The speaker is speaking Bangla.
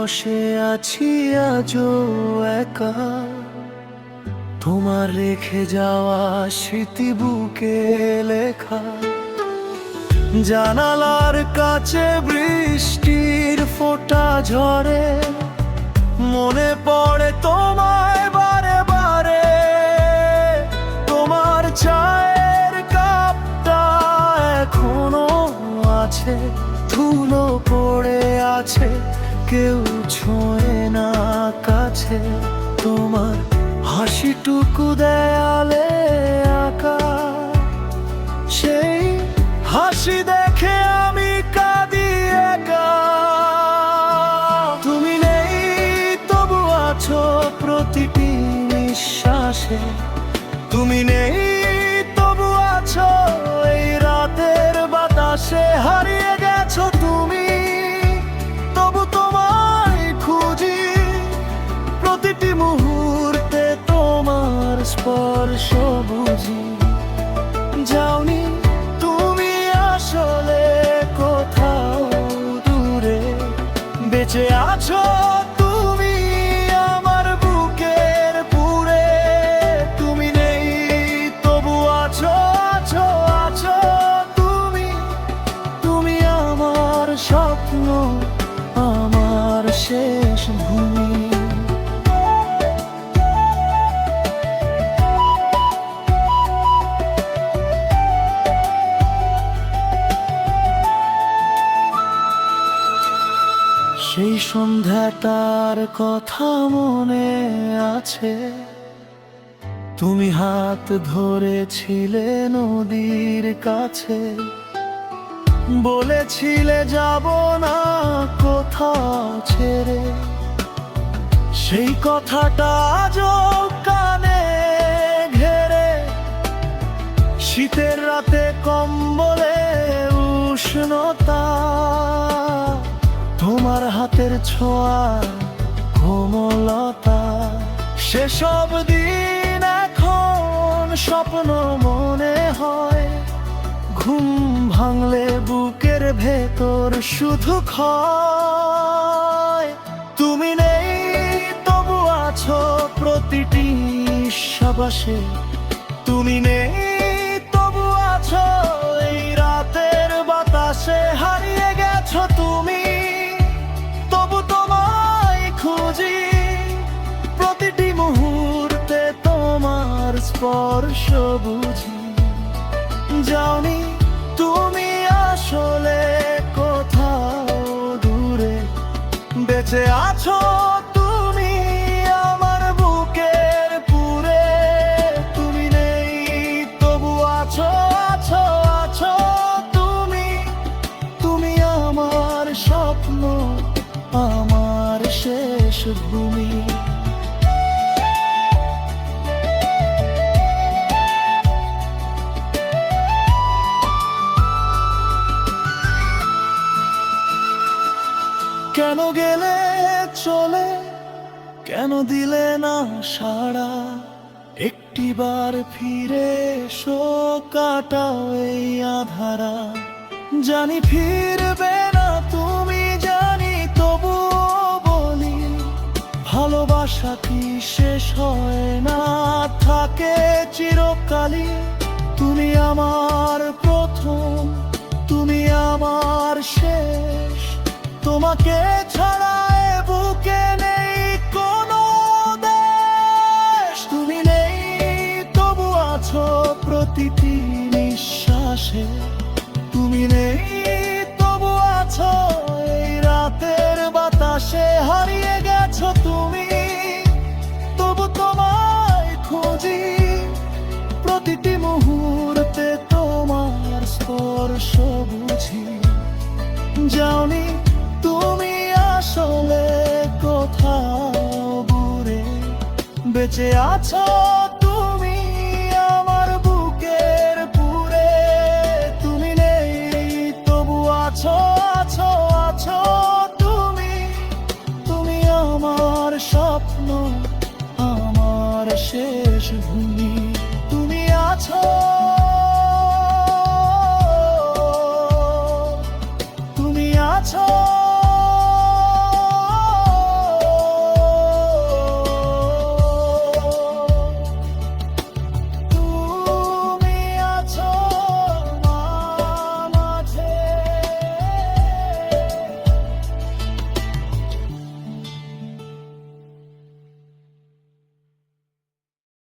বসে আছি আজও একা, তোমার রেখে যাওয়া স্মৃতি বুকে লেখা। জানালার কাছে বৃষ্টির ফোঁটা ঝরে, মনে পড়ে তোমায় বারে বারে। তোমার চায়ের কাপটা এখনো আছে, ধুলো পড়ে আছে, কেউ ছোঁয়ে না কাছে। তোমার হাসিটুকু দেয়ালে আঁকা, সেই হাসি দেখে আমি কাঁদি একা। তুমি নেই তবু আছো প্রতিটি নিঃশ্বাসে, তুমি নেই তবু আছো এই রাতের বাতাসে। হারিয়ে গেছো তুমি, তবু তোমায় খুঁজি, প্রতিটি মুহূর্তে তোমার স্পর্শ বুঝি। যাওনি তুমি আসলে কোথাও দূরে, বেঁচে আছো তুমি আমার বুকের পুরে। তুমি নেই তবু আছো, আছো, আছো তুমি। তুমি আমার স্বপ্ন, আমার শেষ ভূমি। সেই সন্ধ্যাটার কথা মনে আছে, তুমি হাত ধরেছিলে নদীর কাছে। বলেছিলে যাব না কোথাও ছেড়ে, সেই কথাটা আজও কানে ঘেরে। শীতের রাতে কম্বলে উষ্ণতা, তোমার হাতের ছোঁয়া কোমলতা। সেসব দিন এখন স্বপ্ন মনে হয়, ঘুম ভাঙলে বুকের ভেতর শুধু ক্ষয়। তুমি নেই তবু আছো প্রতিটি নিঃশ্বাসে, তুমি নেই তবু আছো এই রাতের বাতাসে। হারিয়ে গেছো তুমি, তবু তোমায় খুঁজি, প্রতিটি মুহূর্তে তোমার স্পর্শ বুঝি। যাওনি তুমি আসলে কোথাও দূরে, বেঁচে আছো তুমি আমার বুকের পুরে। তুমি নেই তবু আছো, আছো, আছো তুমি। তুমি আমার স্বপ্ন, আমার শেষ ভূমি। কেন গেলে চলে, কেন দিলে না সাড়া? একটিবার ফিরে এসো, কাটাও এই আধারা। জানি ফিরবে না তুমি, জানি তবুও বলি, ভালোবাসা কি শেষ হয় না, থাকে চিরকালই। তুমি আমার প্রথম, তুমি আমার শেষ, তোমাকে ছাড়া এ বুকে নেই কোনো দেশ। তুমি নেই তবু আছো প্রতিটি নিঃশ্বাসে, তুমি নেই তবু আছো এই রাতের বাতাসে। হারিয়ে গেছো তুমি, তবু তোমায় খুঁজি, প্রতিটি মুহূর্তে তোমার স্পর্শ বুঝি। যাওনি তুমি আসলে কোথাও দূরে, বেঁচে আছো তুমি আমার বুকের পুরে। তুমি নেই তবু আছো, আছো, আছো তুমি। তুমি আমার স্বপ্ন, আমার শেষ ভূমি। তুমি আছো, তুমি আছো।